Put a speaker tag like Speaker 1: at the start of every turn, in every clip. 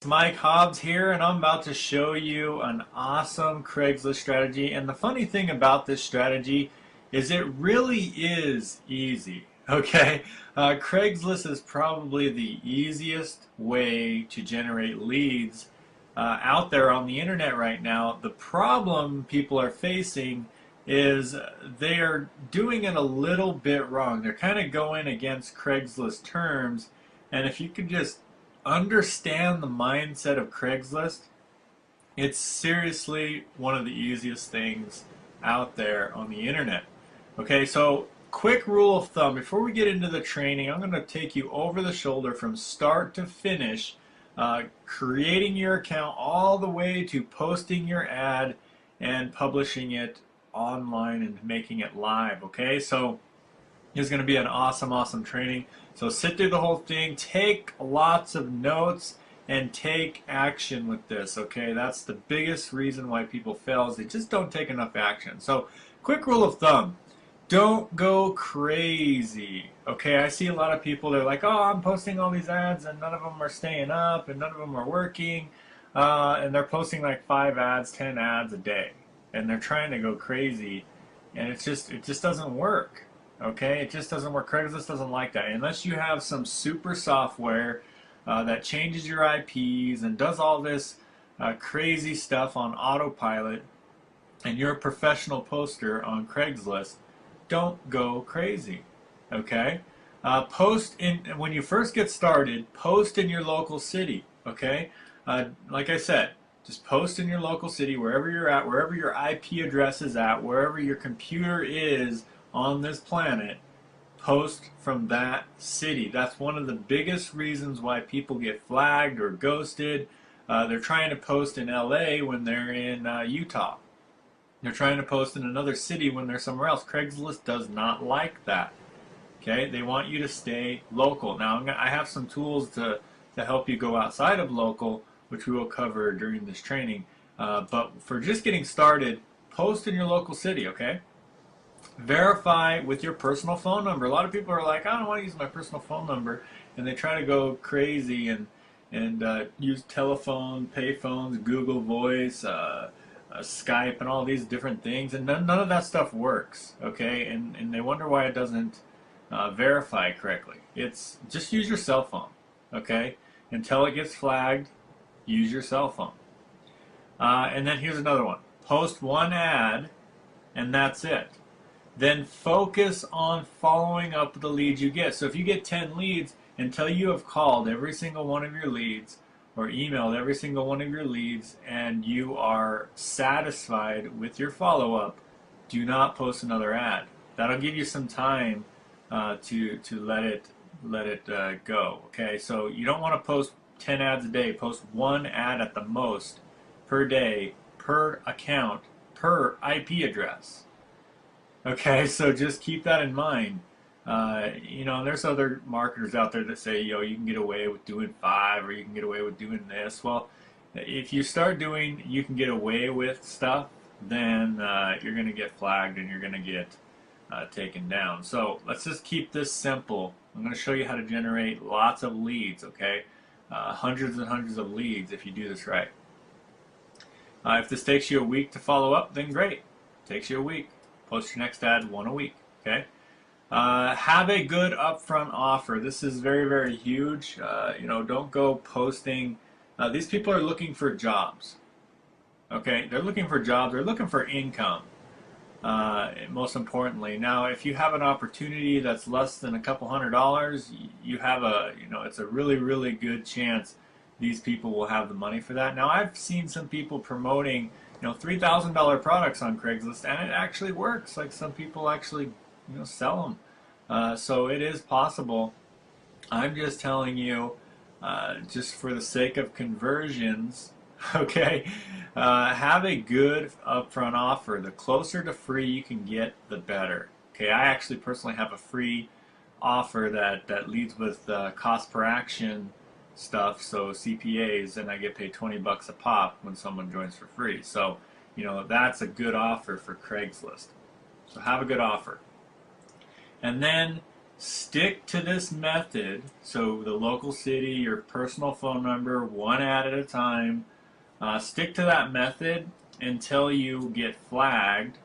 Speaker 1: Mike Hobbs here, and I'm about to show you an awesome Craigslist strategy. And the funny thing about this strategy is it really is easy. Okay, Craigslist is probably the easiest way to generate leads out there on the internet right now. The problem people are facing is they are doing it a little bit wrong. They're kind of going against Craigslist terms, and if you could just understand the mindset of Craigslist, it's seriously one of the easiest things out there on the internet. Okay, so quick rule of thumb before we get into the training, I'm going to take you over the shoulder from start to finish, creating your account all the way to posting your ad and publishing it online and making it live. Okay, so it's going to be an awesome training. So sit through the whole thing, take lots of notes, and take action with this, okay? That's the biggest reason why people fail is they just don't take enough action. So quick rule of thumb, don't go crazy, okay? I see a lot of people, they're like, oh, I'm posting all these ads and none of them are staying up and none of them are working, and they're posting like 5 ads, 10 ads a day, and they're trying to go crazy, and it just doesn't work. Okay, it just doesn't work. Craigslist doesn't like that unless you have some super software that changes your IPs and does all this crazy stuff on autopilot, and you're a professional poster on Craigslist. Don't go crazy. Okay, post in when you first get started. Post in your local city. Okay, like I said, just post in your local city wherever you're at, wherever your IP address is at, wherever your computer is on this planet. Post from that city. That's one of the biggest reasons why people get flagged or ghosted. They're trying to post in LA when they're in Utah. They're trying to post in another city when they're somewhere else. Craigslist does not like that. Okay, they want you to stay local. Now I have some tools to help you go outside of local, which we will cover during this training. But for just getting started, post in your local city, okay? Verify with your personal phone number. A lot of people are like, I don't want to use my personal phone number, and they try to go crazy and use telephone, pay phones, Google Voice, Skype, and all these different things, and none of that stuff works. Okay, and they wonder why it doesn't verify correctly. It's just use your cell phone. Okay, until it gets flagged, use your cell phone. And then here's another one: post one ad, and that's it. Then focus on following up with the leads you get. So if you get 10 leads, until you have called every single one of your leads or emailed every single one of your leads and you are satisfied with your follow-up, do not post another ad. That'll give you some time to let it go. Okay, so you don't want to post 10 ads a day. Post one ad at the most per day, per account, per IP address. Okay, so just keep that in mind. There's other marketers out there that say, you can get away with doing 5 or you can get away with doing this. Well, if you start doing you can get away with stuff, then you're going to get flagged and you're going to get taken down. So let's just keep this simple. I'm going to show you how to generate lots of leads, okay? Hundreds and hundreds of leads if you do this right. If this takes you a week to follow up, then great. Takes you a week. Post your next ad one a week, okay? Have a good upfront offer. This is very huge. Don't go posting. These people are looking for jobs, okay? They're looking for jobs. They're looking for income, most importantly. Now, if you have an opportunity that's less than a couple $100s, you have it's a really good chance these people will have the money for that. Now, I've seen some people promoting $3,000 products on Craigslist, and it actually works. Like some people actually, sell them. So it is possible. I'm just telling you, just for the sake of conversions, okay, have a good upfront offer. The closer to free you can get, the better. Okay, I actually personally have a free offer that leads with cost per action stuff, so CPAs, and I get paid $20 a pop when someone joins for free. So that's a good offer for Craigslist. So have a good offer, and then Stick to this method. So the local city, your personal phone number, one ad at a time. Stick to that method until you get flagged.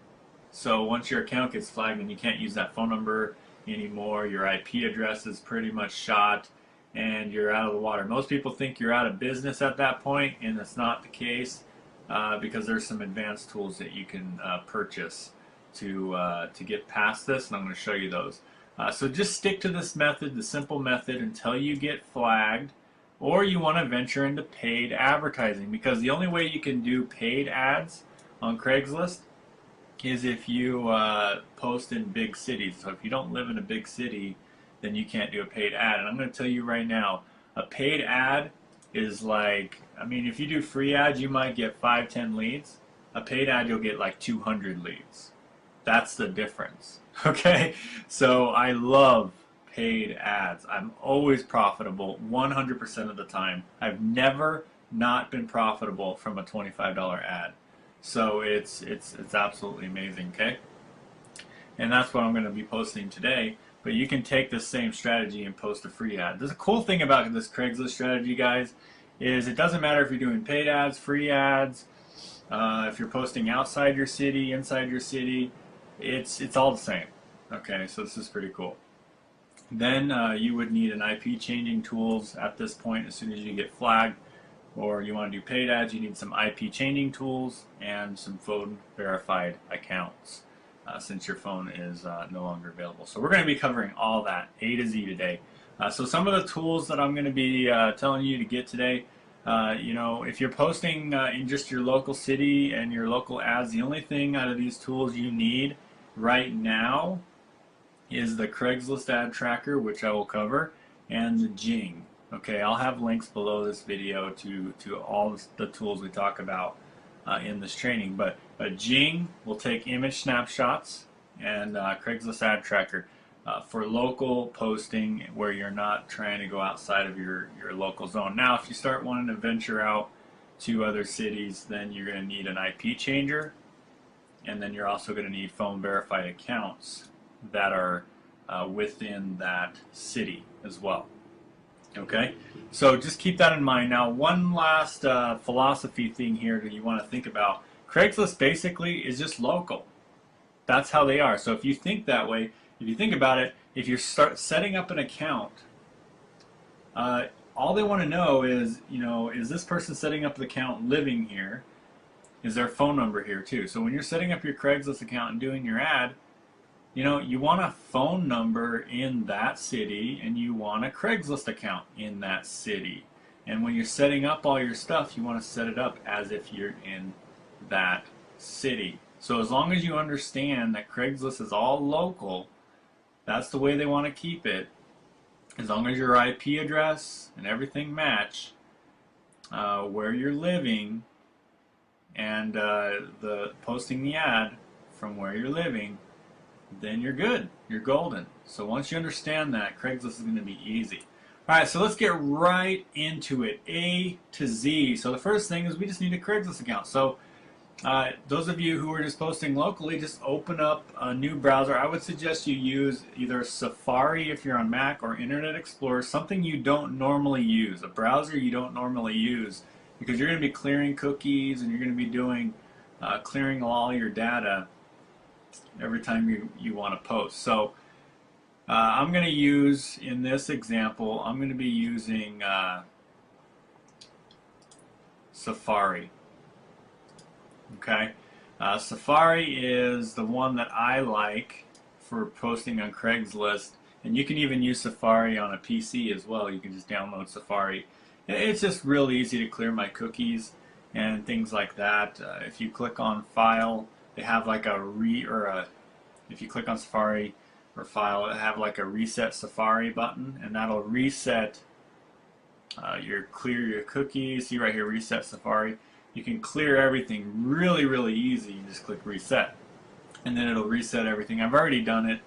Speaker 1: So once your account gets flagged and you can't use that phone number anymore, your IP address is pretty much shot and you're out of the water. Most people think you're out of business at that point, and that's not the case because there's some advanced tools that you can purchase to get past this, and I'm going to show you those. So just stick to this method, the simple method, until you get flagged, or you want to venture into paid advertising, because the only way you can do paid ads on Craigslist is if you post in big cities. So if you don't live in a big city, then you can't do a paid ad. And I'm going to tell you right now, a paid ad is like, I mean, if you do free ads, you might get 5, 10 leads. A paid ad, you'll get like 200 leads. That's the difference. Okay? So I love paid ads. I'm always profitable 100% of the time. I've never not been profitable from a $25 ad. So it's absolutely amazing, okay? And that's what I'm going to be posting today. But you can take this same strategy and post a free ad. The cool thing about this Craigslist strategy, guys, is it doesn't matter if you're doing paid ads, free ads, if you're posting outside your city, inside your city, it's all the same. Okay, so this is pretty cool. Then you would need an IP changing tools at this point as soon as you get flagged, or you want to do paid ads, you need some IP changing tools and some phone verified accounts since your phone is no longer available. So we're going to be covering all that A to Z today. So some of the tools that I'm going to be telling you to get today, you know, if you're posting in just your local city and your local ads, the only thing out of these tools you need right now is the Craigslist ad tracker, which I will cover, and the Jing. Okay, I'll have links below this video to all the tools we talk about in this training. But Jing will take image snapshots, and Craigslist ad tracker for local posting where you're not trying to go outside of your local zone. Now, if you start wanting to venture out to other cities, then you're going to need an IP changer, and then you're also going to need phone verified accounts that are within that city as well. Okay, so just keep that in mind. Now, one last philosophy thing here that you want to think about. Craigslist basically is just local. That's how they are. So if you think that way, if you think about it, if you start setting up an account, all they want to know is, you know, is this person setting up the account living here? Is their phone number here too? So when you're setting up your Craigslist account and doing your ad, you know, you want a phone number in that city and you want a Craigslist account in that city. And when you're setting up all your stuff, you want to set it up as if you're in that city. So as long as you understand that Craigslist is all local, that's the way they want to keep it. As long as your IP address and everything match where you're living and the posting the ad from where you're living, then you're good. You're golden. So once you understand that, Craigslist is going to be easy. All right, so let's get right into it. A to Z. So the first thing is we just need a Craigslist account. So those of you who are just posting locally, just open up a new browser. I would suggest you use either Safari if you're on Mac or Internet Explorer, something you don't normally use, a browser you don't normally use, because you're going to be clearing cookies and you're going to be doing clearing all your data every time you want to post. So I'm going to use, in this example, I'm going to be using Safari. Okay, Safari is the one that I like for posting on Craigslist, and you can even use Safari on a PC as well. You can just download Safari. It's just real easy to clear my cookies and things like that. If you click on File, they have like if you click on Safari or File, they have like a Reset Safari button, and that'll reset clear your cookies. See right here, Reset Safari. You can clear everything really, really easy. You just click Reset, and then it'll reset everything. I've already done it,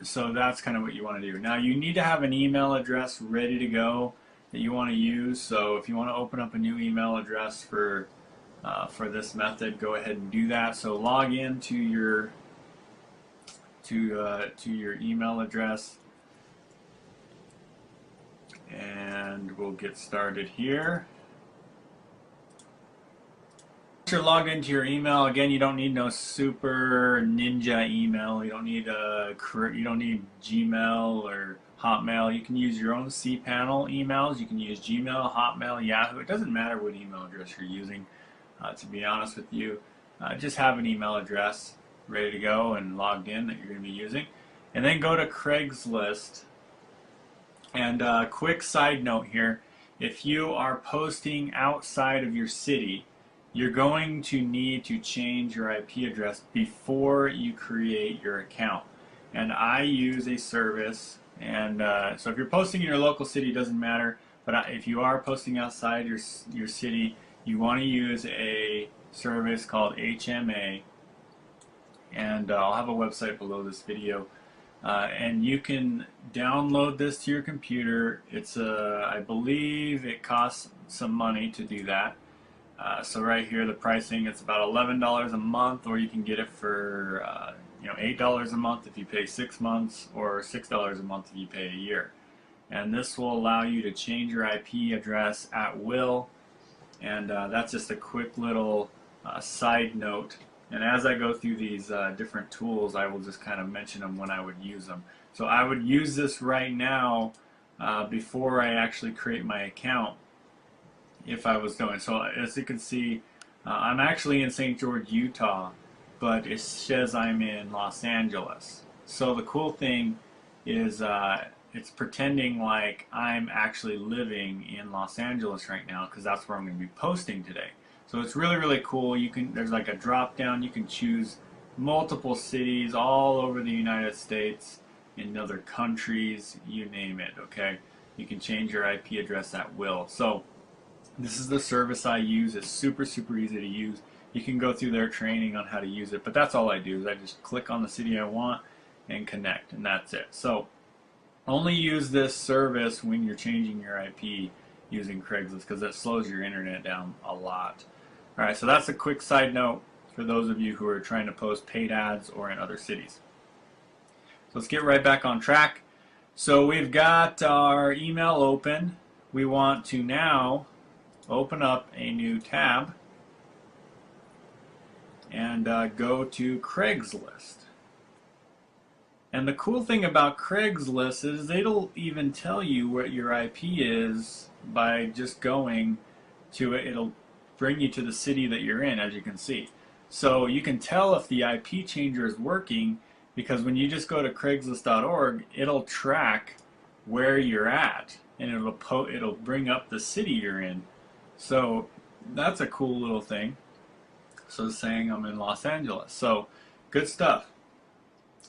Speaker 1: so that's kind of what you want to do. Now, you need to have an email address ready to go that you want to use. So if you want to open up a new email address for this method, go ahead and do that. So log in to to your email address, and we'll get started here. Once you're logged into your email, again, you don't need no super ninja email. You don't need Gmail or Hotmail. You can use your own cPanel emails. You can use Gmail, Hotmail, Yahoo. It doesn't matter what email address you're using. To be honest with you, just have an email address ready to go and logged in that you're going to be using, and then go to Craigslist. And quick side note here: if you are posting outside of your city, you're going to need to change your IP address before you create your account. And I use a service, and so if you're posting in your local city, it doesn't matter. But if you are posting outside your city, you want to use a service called HMA, and I'll have a website below this video. And you can download this to your computer. It's I believe it costs some money to do that. So right here, the pricing, it's about $11 a month, or you can get it for $8 a month if you pay 6 months, or $6 a month if you pay a year. And this will allow you to change your IP address at will. And that's just a quick little side note. And as I go through these different tools, I will just kind of mention them when I would use them. So I would use this right now before I actually create my account, if I was doing. So as you can see, I'm actually in St. George, Utah, but it says I'm in Los Angeles. So the cool thing is it's pretending like I'm actually living in Los Angeles right now, because that's where I'm going to be posting today. So it's really, really cool. There's like a drop down. You can choose multiple cities all over the United States, in other countries, you name it, okay? You can change your IP address at will. So this is the service I use. It's super, super easy to use. You can go through their training on how to use it, but that's all I do is I just click on the city I want and connect, and that's it. So only use this service when you're changing your IP using Craigslist, because that slows your internet down a lot. Alright, so that's a quick side note for those of you who are trying to post paid ads or in other cities. So let's get right back on track. So we've got our email open. We want to now open up a new tab and go to Craigslist. And the cool thing about Craigslist is it'll even tell you what your IP is by just going to it. It'll bring you to the city that you're in, as you can see. So you can tell if the IP changer is working, because when you just go to Craigslist.org, it'll track where you're at, and it'll bring up the city you're in. So that's a cool little thing. So it's saying I'm in Los Angeles. So good stuff.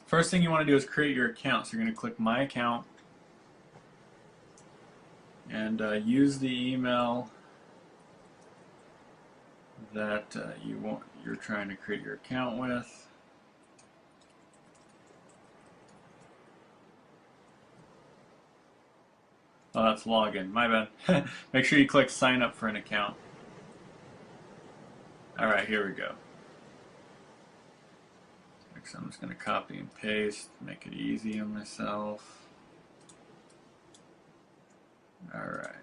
Speaker 1: First thing you want to do is create your account. So you're going to click My Account and use the email that you're trying to create your account with. Oh, that's login. My bad. Make sure you click Sign Up for an account. Alright, here we go. Next, I'm just going to copy and paste, make it easy on myself. Alright.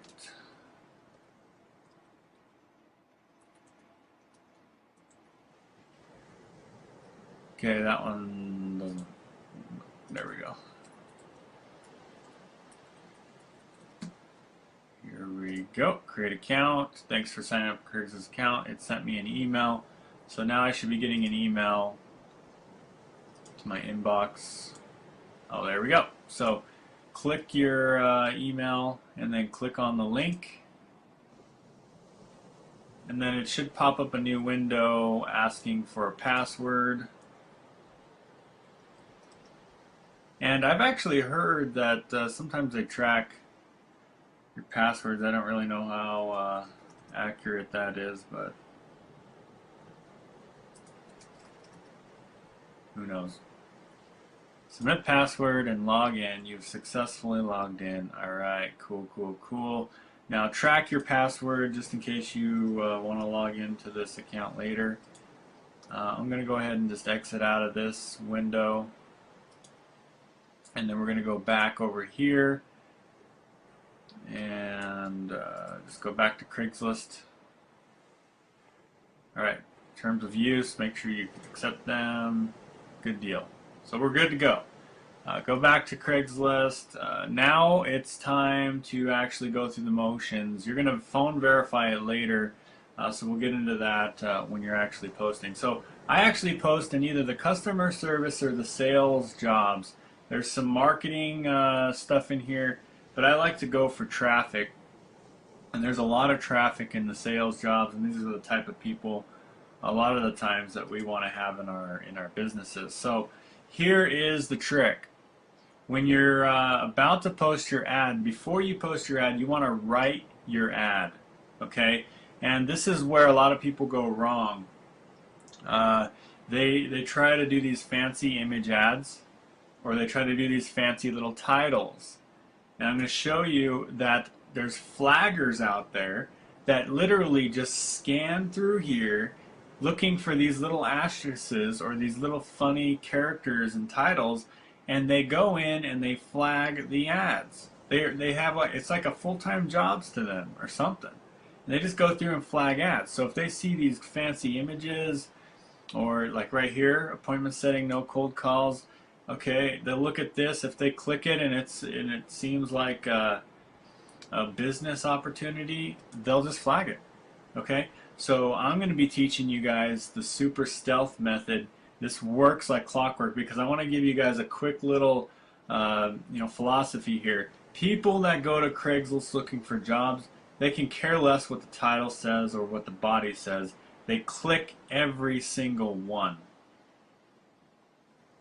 Speaker 1: Okay, that one doesn't. There we go. Here we go. Create account. Thanks for signing up for Craigslist account. It sent me an email. So now I should be getting an email to my inbox. Oh, there we go. So click your email and then click on the link. And then it should pop up a new window asking for a password. And I've actually heard that sometimes they track your passwords. I don't really know how accurate that is, but who knows. Submit password and log in. You've successfully logged in. Alright, cool, cool, cool. Now track your password just in case you want to log into this account later. I'm going to go ahead and just exit out of this window. And then we're going to go back over here and just go back to Craigslist. Alright, terms of use, make sure you accept them. Good deal. So we're good to go. Go back to Craigslist. Now it's time to actually go through the motions. You're going to phone verify it later, so we'll get into that when you're actually posting. So I actually post in either the customer service or the sales jobs. There's some marketing stuff in here, but I like to go for traffic. And there's a lot of traffic in the sales jobs, and these are the type of people a lot of the times that we want to have in our businesses. So here is the trick. When you're about to post your ad, before you post your ad, you want to write your ad, okay? And this is where a lot of people go wrong. They try to do these fancy image ads, or they try to do these fancy little titles. And I'm going to show you that there's flaggers out there that literally just scan through here looking for these little asterisks or these little funny characters and titles, and they go in and they flag the ads. They have like, it's like a full-time jobs to them or something. And they just go through and flag ads. So if they see these fancy images, or like right here, appointment setting, no cold calls, okay, they'll look at this. If they click it and it seems like a business opportunity, they'll just flag it. Okay, so I'm going to be teaching you guys the super stealth method. This works like clockwork because I want to give you guys a quick little philosophy here. People that go to Craigslist looking for jobs, they can care less what the title says or what the body says. They click every single one.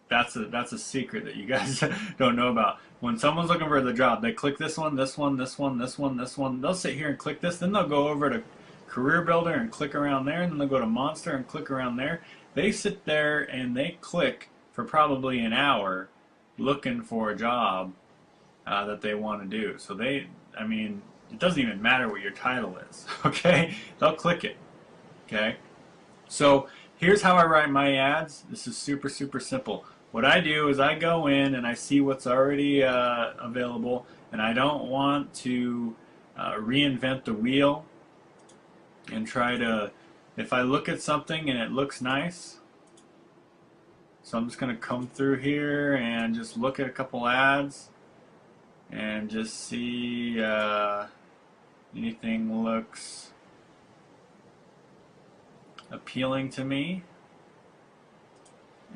Speaker 1: That's a secret that you guys don't know about. When someone's looking for the job, they click this one, this one, this one, this one, this one. They'll sit here and click this, then they'll go over to Career Builder and click around there, and then they'll go to Monster and click around there. They sit there and they click for probably an hour looking for a job that they want to do. So it doesn't even matter what your title is, okay? They'll click it, okay? So here's how I write my ads. This is super, super simple. What I do is I go in and I see what's already available, and I don't want to reinvent the wheel and try to, if I look at something and it looks nice, so I'm just going to come through here and just look at a couple ads and just see anything looks appealing to me.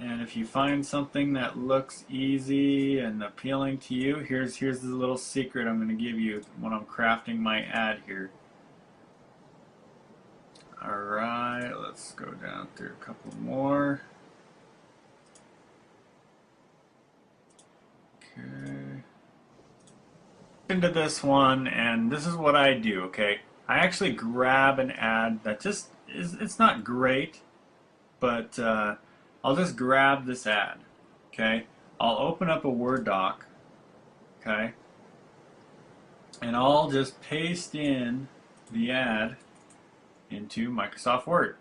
Speaker 1: And if you find something that looks easy and appealing to you, here's the little secret I'm going to give you when I'm crafting my ad here. Alright, let's go down through a couple more. Okay. Into this one, and this is what I do, okay? I actually grab an ad that just it's not great, but I'll just grab this ad, okay? I'll open up a Word doc, okay? And I'll just paste in the ad into Microsoft Word.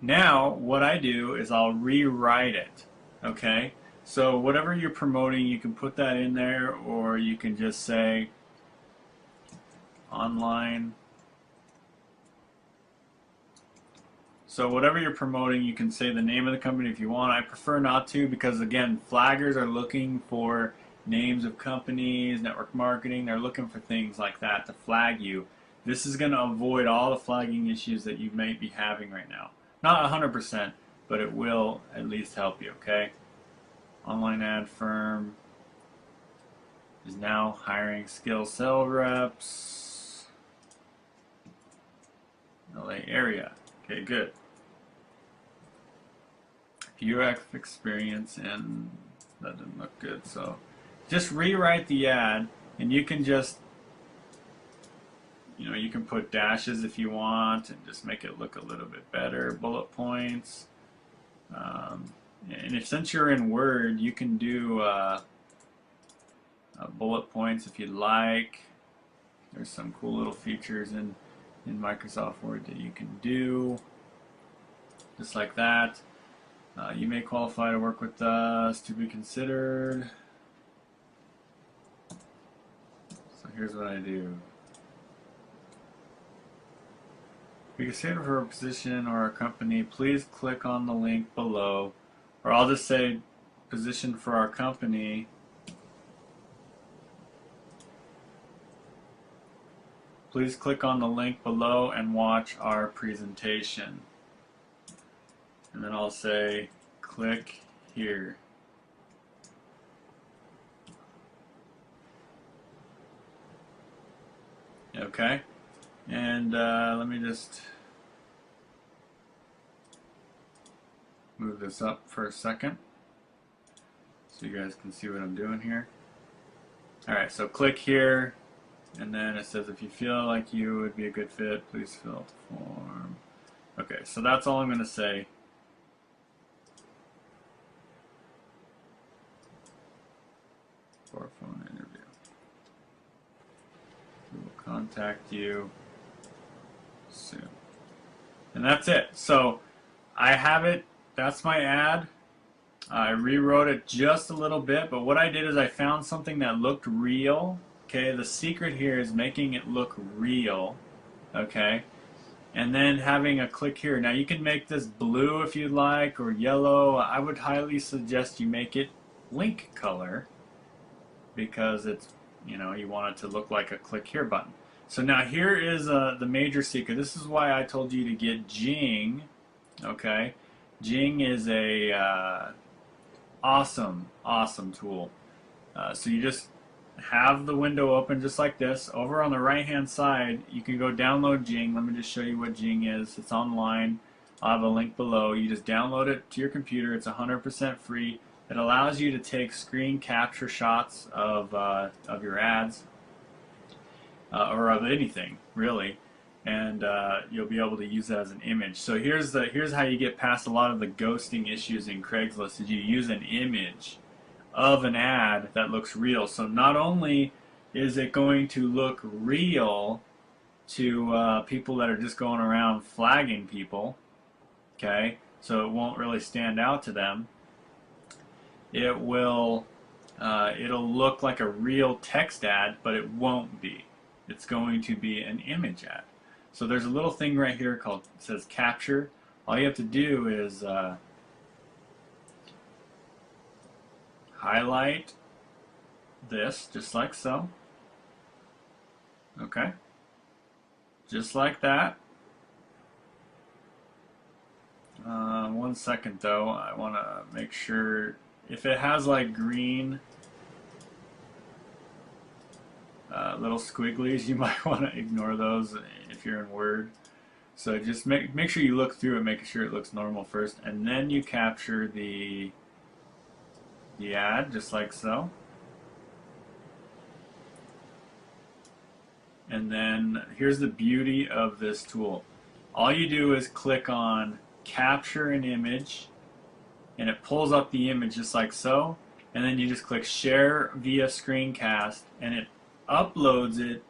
Speaker 1: Now, what I do is I'll rewrite it, okay? So whatever you're promoting, you can put that in there, or you can just say online. So whatever you're promoting, you can say the name of the company if you want. I prefer not to because, again, flaggers are looking for names of companies, network marketing. They're looking for things like that to flag you. This is going to avoid all the flagging issues that you may be having right now. Not 100%, but it will at least help you, okay? Online ad firm is now hiring skilled sales reps. LA area. Okay, good. UX experience, and that didn't look good. So just rewrite the ad, and you can just, you can put dashes if you want and just make it look a little bit better. Bullet points. And since you're in Word, you can do bullet points if you'd like. There's some cool little features in Microsoft Word that you can do. Just like that. You may qualify to work with us to be considered. here's what I do. If you consider for a position or a company, please click on the link below. Or I'll just say position for our company. Please click on the link below and watch our presentation. And then I'll say click here. Okay, and let me just move this up for a second so you guys can see what I'm doing here. Alright, so click here, and then it says if you feel like you would be a good fit, please fill out the form. Okay, so that's all I'm going to say. For a phone interview. We will contact you soon. And that's it. So I have it. That's my ad. I rewrote it just a little bit, but what I did is I found something that looked real. Okay, the secret here is making it look real. Okay, and then having a click here. Now you can make this blue if you'd like, or yellow. I would highly suggest you make it link color, because it's, you know, you want it to look like a click here button. So now here is the major secret. This is why I told you to get Jing. Okay, Jing is a awesome tool. So you just have the window open just like this. Over on the right hand side you can go download Jing. Let me just show you what Jing is. It's online. I'll have a link below. You just download it to your computer. It's 100% free. It allows you to take screen capture shots of your ads, or of anything really, and you'll be able to use that as an image. So here's how you get past a lot of the ghosting issues in Craigslist. Is you use an image of an ad that looks real. So not only is it going to look real to people that are just going around flagging people, okay, so it won't really stand out to them. It will, it'll look like a real text ad, but it won't be. It's going to be an image ad. So there's a little thing right here called, it says capture. All you have to do is highlight this, just like so. Okay, just like that. 1 second though, I want to make sure. If it has like green little squigglies, you might want to ignore those if you're in Word. So just make sure you look through it, making sure it looks normal first, and then you capture the ad just like so. And then here's the beauty of this tool. All you do is click on capture an image, and it pulls up the image just like so, and then you just click share via screencast, and it uploads it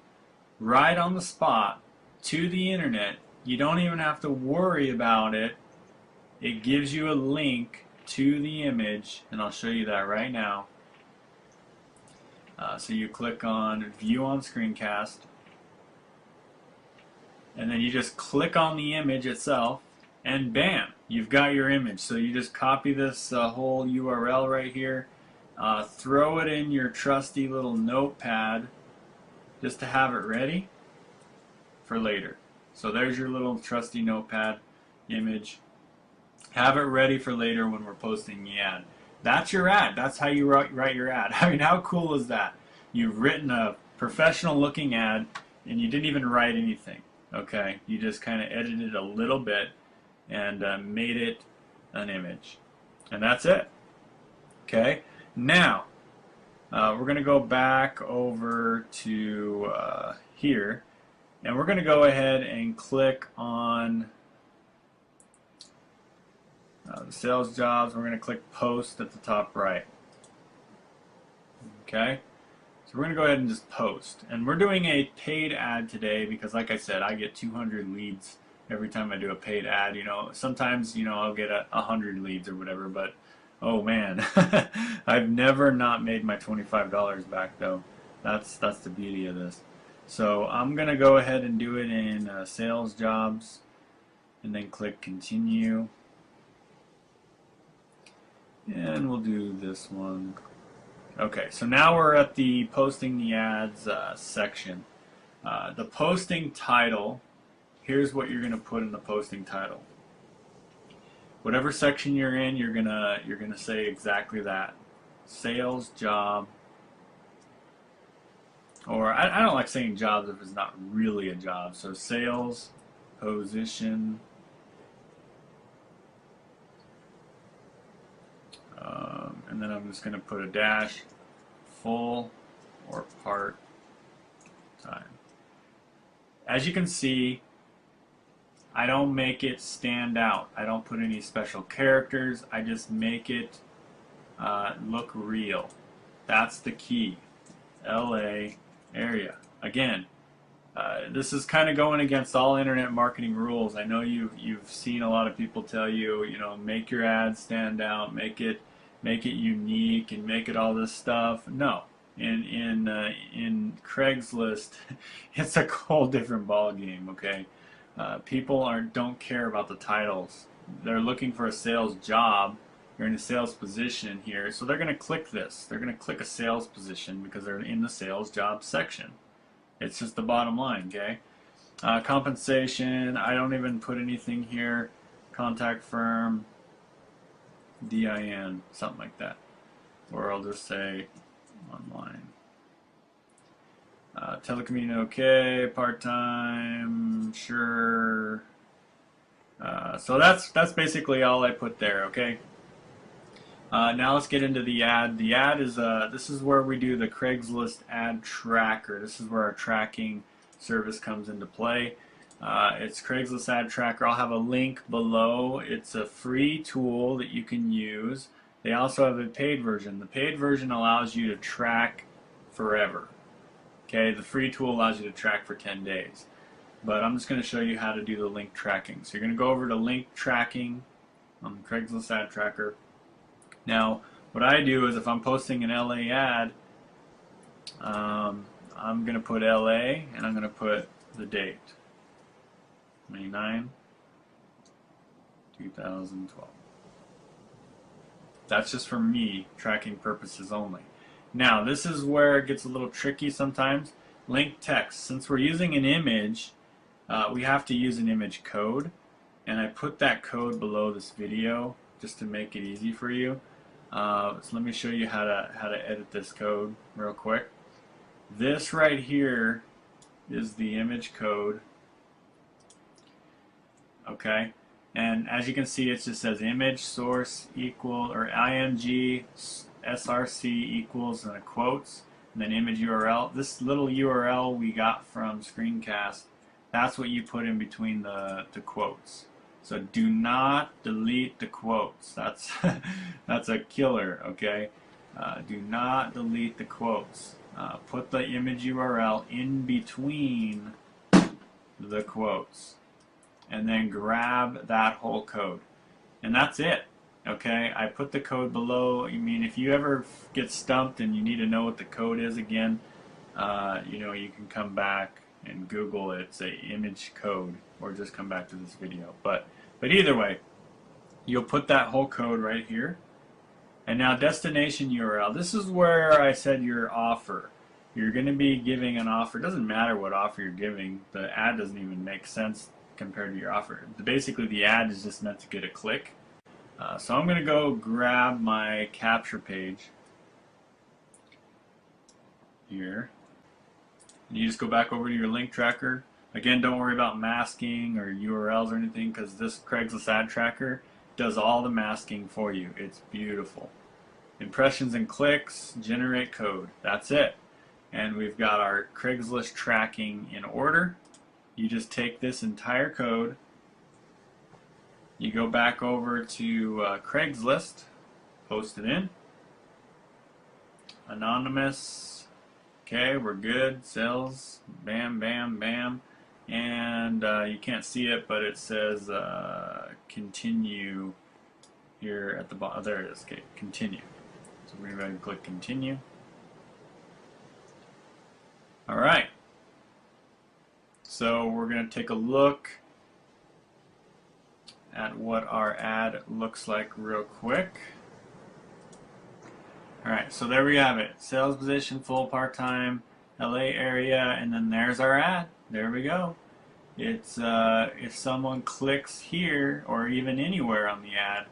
Speaker 1: right on the spot to the internet. You don't even have to worry about it. It gives you a link to the image, and I'll show you that right now. So you click on view on screencast, and then you just click on the image itself, and bam, you've got your image. So you just copy this whole URL right here, throw it in your trusty little notepad just to have it ready for later. So there's your little trusty notepad image. Have it ready for later when we're posting the ad. That's your ad. That's how you write your ad. I mean, how cool is that? You've written a professional looking ad and you didn't even write anything. Okay, you just kind of edited a little bit and made it an image. And that's it. Okay, now we're going to go back over to here, and we're going to go ahead and click on the sales jobs. We're going to click post at the top right. Okay, so we're going to go ahead and just post. And we're doing a paid ad today because, like I said, I get 200 leads every time I do a paid ad. You know, sometimes, you know, I'll get 100 leads or whatever, but oh man, I've never not made my $25 back though. That's the beauty of this. So I'm gonna go ahead and do it in sales jobs, and then click continue, and we'll do this one. Okay, so now we're at the posting the ads section. The posting title. Here's what you're gonna put in the posting title. Whatever section you're in, you're gonna say exactly that. Sales job. Or I don't like saying jobs if it's not really a job. So sales position, and then I'm just going to put a dash, full or part time. As you can see, I don't make it stand out. I don't put any special characters. I just make it look real. That's the key. LA area. Again, this is kind of going against all internet marketing rules. I know you've seen a lot of people tell you, make your ads stand out, make it unique, and make it all this stuff. No, in Craigslist, it's a whole different ball game. Okay, people don't care about the titles. They're looking for a sales job. You're in a sales position here, so they're going to click this. They're going to click a sales position because they're in the sales job section. It's just the bottom line, okay? Compensation, I don't even put anything here. Contact firm, DIN, something like that. Or I'll just say online. Telecommuting, okay. Part-time, sure. So that's basically all I put there, okay? Now let's get into the ad. The ad is this is where we do the Craigslist ad tracker. This is where our tracking service comes into play. It's Craigslist ad tracker. I'll have a link below. It's a free tool that you can use. They also have a paid version. The paid version allows you to track forever. Okay, the free tool allows you to track for 10 days. But I'm just going to show you how to do the link tracking. So you're going to go over to link tracking on the Craigslist ad tracker. Now, what I do is if I'm posting an LA ad, I'm going to put LA and I'm going to put the date, May 9, 2012. That's just for me, tracking purposes only. Now, this is where it gets a little tricky sometimes. Link text. Since we're using an image, we have to use an image code, and I put that code below this video just to make it easy for you. So let me show you how to edit this code real quick. This right here is the image code. Okay, and as you can see, it just says image source equal or img src equals and a quotes, and then image URL. This little URL we got from Screencast. That's what you put in between the quotes. So do not delete the quotes. That's that's a killer. Okay, do not delete the quotes. Put the image URL in between the quotes, and then grab that whole code, and that's it. Okay, I put the code below. I mean, if you ever get stumped and you need to know what the code is again, you can come back and Google it. Say image code, or just come back to this video. But either way, you'll put that whole code right here. And now destination URL. This is where I said your offer. You're going to be giving an offer. It doesn't matter what offer you're giving. The ad doesn't even make sense compared to your offer. Basically, the ad is just meant to get a click. So I'm going to go grab my capture page here. And you just go back over to your link tracker. Again, don't worry about masking or URLs or anything, because this Craigslist ad tracker does all the masking for you. It's beautiful. Impressions and clicks, generate code. That's it. And we've got our Craigslist tracking in order. You just take this entire code, you go back over to Craigslist, post it in, anonymous, okay, we're good, sales, bam, bam, bam, and you can't see it, but it says continue here at the bottom. There it is. Okay, continue. So we're going to go ahead and click continue. All right. So we're going to take a look at what our ad looks like real quick. All right, so there we have it. Sales position, full part-time, LA area, and then there's our ad. There we go. It's if someone clicks here or even anywhere on the ad,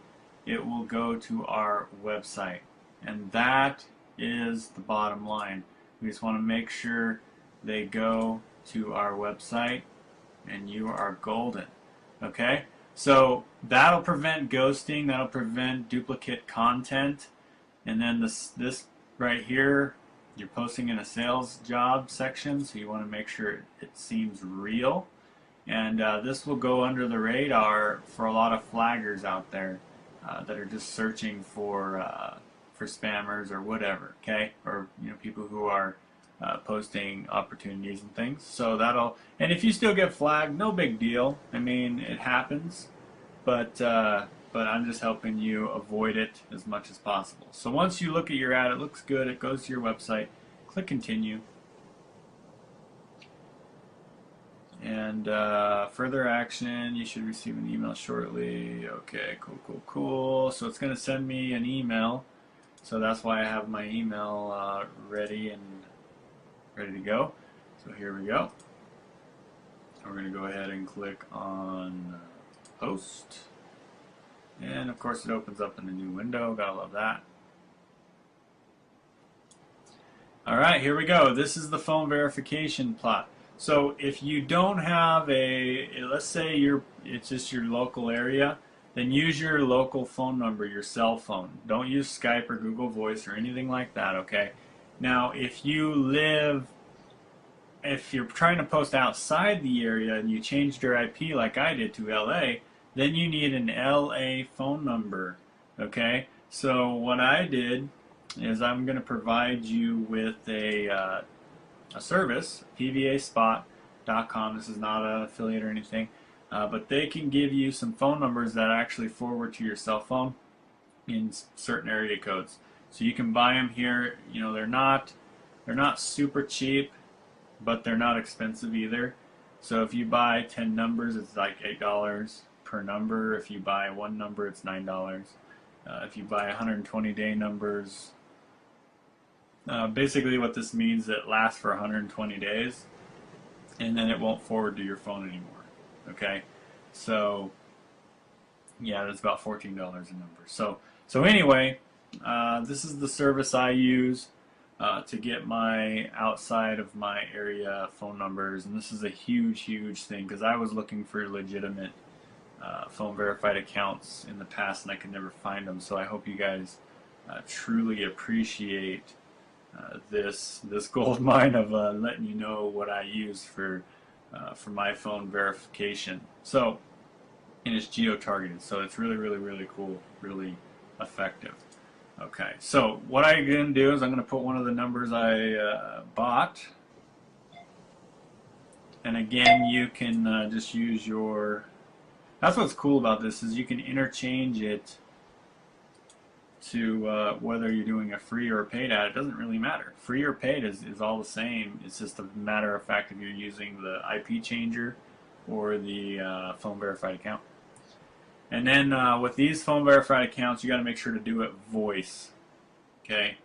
Speaker 1: it will go to our website. And that is the bottom line. We just want to make sure they go to our website, and you are golden. Okay? So that'll prevent ghosting, that'll prevent duplicate content. And then this right here, you're posting in a sales job section, so you want to make sure it seems real. And this will go under the radar for a lot of flaggers out there that are just searching for spammers or whatever, okay? Or people who are posting opportunities and things. So that'll, and if you still get flagged, no big deal. I mean, it happens, but I'm just helping you avoid it as much as possible. So once you look at your ad, it looks good, it goes to your website, click continue. And further action, you should receive an email shortly. Okay, cool. So it's going to send me an email. So that's why I have my email ready to go. So here we go. We're going to go ahead and click on post. And of course it opens up in a new window. Gotta love that. Alright, here we go. This is the phone verification plot. So if you don't have let's say it's just your local area, then use your local phone number, your cell phone. Don't use Skype or Google Voice or anything like that, okay? Now, if you're trying to post outside the area and you changed your IP like I did to LA, then you need an LA phone number, okay? So what I did is I'm going to provide you with a service, pvaspot.com. This is not an affiliate or anything, but they can give you some phone numbers that actually forward to your cell phone in certain area codes. So you can buy them here. They're not super cheap, but they're not expensive either. So if you buy 10 numbers, it's like $8 per number. If you buy one number, it's $9. If you buy 120-day numbers, basically what this means is it lasts for 120 days, and then it won't forward to your phone anymore. Okay, so yeah, that's about $14 a number. So anyway, this is the service I use to get my outside of my area phone numbers, and this is a huge thing because I was looking for legitimate phone verified accounts in the past and I could never find them. So I hope you guys truly appreciate this gold mine of letting you know what I use for my phone verification. So, and it's geo-targeted, so it's really cool, really effective. Okay, so what I'm going to do is I'm going to put one of the numbers I bought, and again you can just use your. That's what's cool about this is you can interchange it to whether you're doing a free or a paid ad. It doesn't really matter. Free or paid is all the same. It's just a matter of fact if you're using the IP changer or the phone verified account. And then with these phone verified accounts, you got to make sure to do it voice. Okay,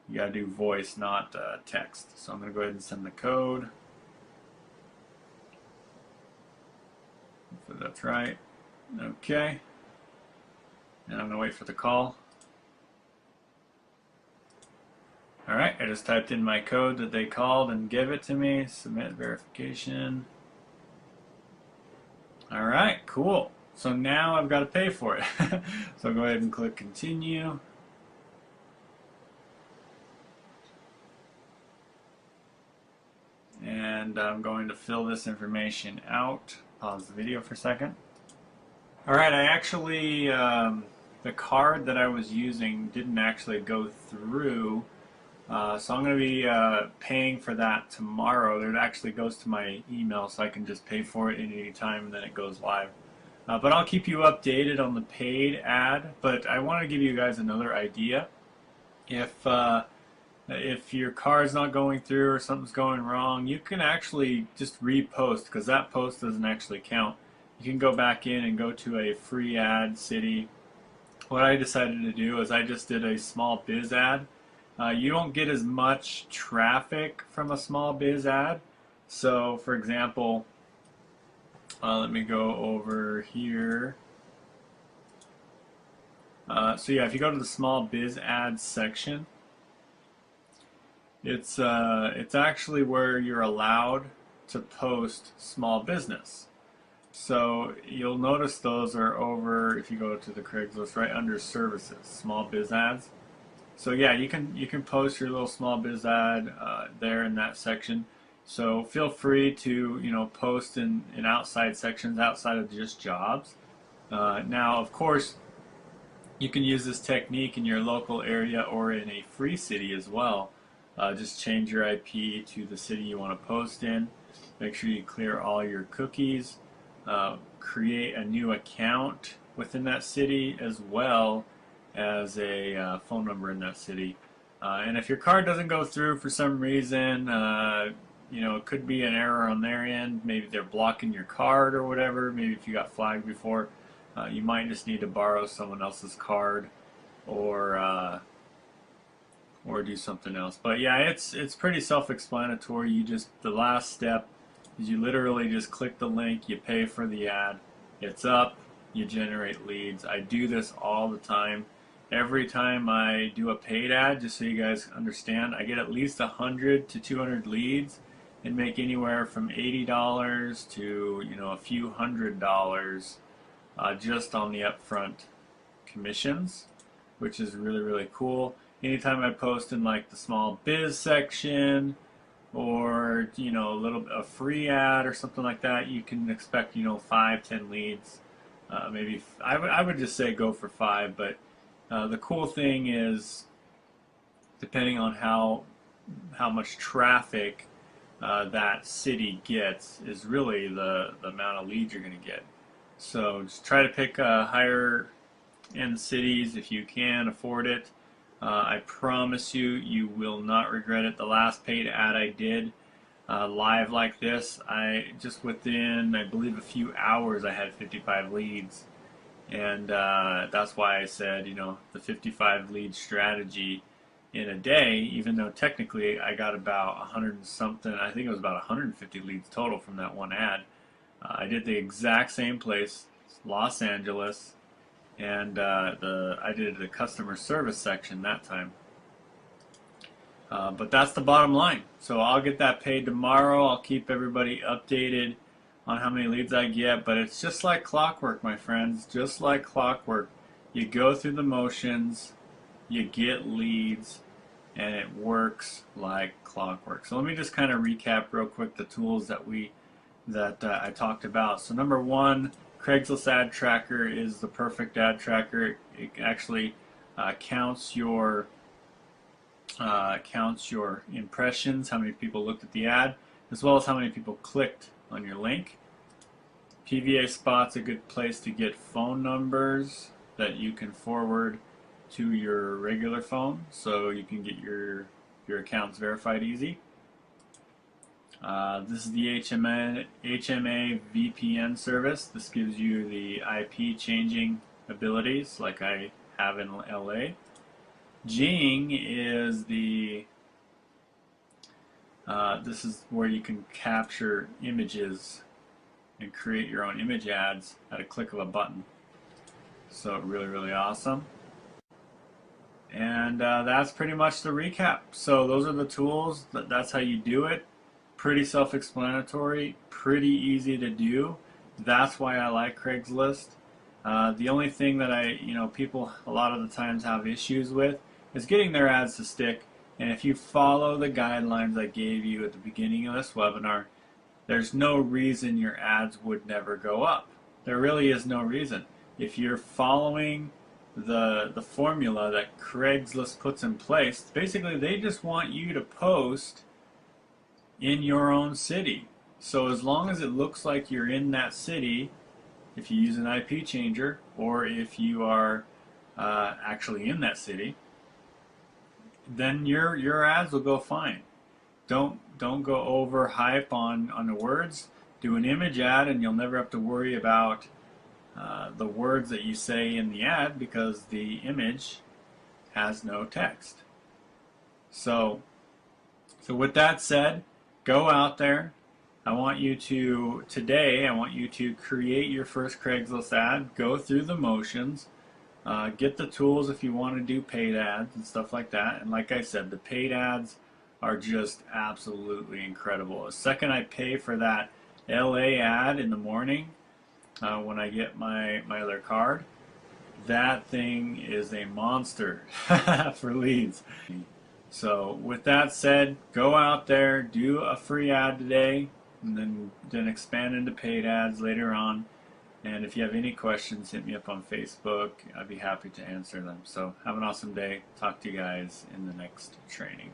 Speaker 1: you got to do voice, not text. So I'm going to go ahead and send the code. Hopefully that's right. Okay, and I'm going to wait for the call. Alright, I just typed in my code that they called and gave it to me. Submit verification. Alright, cool. So now I've got to pay for it. So I'll go ahead and click continue. And I'm going to fill this information out. Pause the video for a second. Alright, I actually, the card that I was using didn't actually go through. So I'm going to be paying for that tomorrow. It actually goes to my email, so I can just pay for it at any time and then it goes live. But I'll keep you updated on the paid ad. But I want to give you guys another idea. If if your car is not going through or something's going wrong, you can actually just repost because that post doesn't actually count. You can go back in and go to a free ad city. What I decided to do is I just did a small biz ad. You don't get as much traffic from a small biz ad. So, for example, let me go over here. So yeah, if you go to the small biz ads section, it's actually where you're allowed to post small business. So you'll notice those are over, if you go to the Craigslist, right under services, small biz ads. So yeah, you can post your little small biz ad there in that section. So feel free to post in outside sections outside of just jobs. Now, of course, you can use this technique in your local area or in a free city as well. Just change your IP to the city you want to post in. Make sure you clear all your cookies. Create a new account within that city as well as a phone number in that city. And if your card doesn't go through for some reason, it could be an error on their end. Maybe they're blocking your card or whatever. Maybe if you got flagged before, you might just need to borrow someone else's card or do something else. But yeah, it's pretty self-explanatory. The last step is you literally just click the link, you pay for the ad, it's up, you generate leads. I do this all the time. Every time I do a paid ad, just so you guys understand, I get at least 100 to 200 leads and make anywhere from $80 to a few $100 just on the upfront commissions, which is really, really cool. Anytime I post in like the small biz section or a free ad or something like that, you can expect 5-10 leads. Maybe I would just say go for 5, but the cool thing is, depending on how much traffic that city gets, is really the amount of leads you're going to get. So just try to pick higher end cities if you can afford it. I promise you will not regret it. The last paid ad I did live like this, within, I believe, a few hours, I had 55 leads. And that's why I said, the 55 lead strategy in a day, even though technically I got about 100 and something, I think it was about 150 leads total from that one ad. I did the exact same place, Los Angeles, and I did the customer service section that time. But that's the bottom line. So I'll get that paid tomorrow. I'll keep everybody updated on how many leads I get, but it's just like clockwork, my friends, just like clockwork. You go through the motions, you get leads, and it works like clockwork. So let me just kind of recap real quick the tools that I talked about. So number one, Craigslist Ad Tracker is the perfect ad tracker. It actually counts your impressions, how many people looked at the ad, as well as how many people clicked on your link. PVA Spot's a good place to get phone numbers that you can forward to your regular phone, so you can get your accounts verified easy. This is the HMA VPN service. This gives you the IP changing abilities like I have in LA. Jing is this is where you can capture images and create your own image ads at a click of a button. So really, really awesome. And that's pretty much the recap. So those are the tools. That's how you do it. Pretty self-explanatory, pretty easy to do. That's why I like Craigslist. The only thing that people a lot of the times have issues with is getting their ads to stick. And if you follow the guidelines I gave you at the beginning of this webinar, there's no reason your ads would never go up. There really is no reason. If you're following the formula that Craigslist puts in place, basically they just want you to post in your own city. So as long as it looks like you're in that city, if you use an IP changer, or if you are actually in that city, then your ads will go fine. Don't go over hype on the words. Do an image ad, and you'll never have to worry about the words that you say in the ad because the image has no text. So with that said, go out there. I want you to create your first Craigslist ad. Go through the motions. Get the tools if you want to do paid ads and stuff like that. And like I said, the paid ads are just absolutely incredible. The second I pay for that LA ad in the morning, when I get my other card, that thing is a monster for leads. So with that said, go out there, do a free ad today, and then expand into paid ads later on. And if you have any questions, hit me up on Facebook. I'd be happy to answer them. So have an awesome day. Talk to you guys in the next training.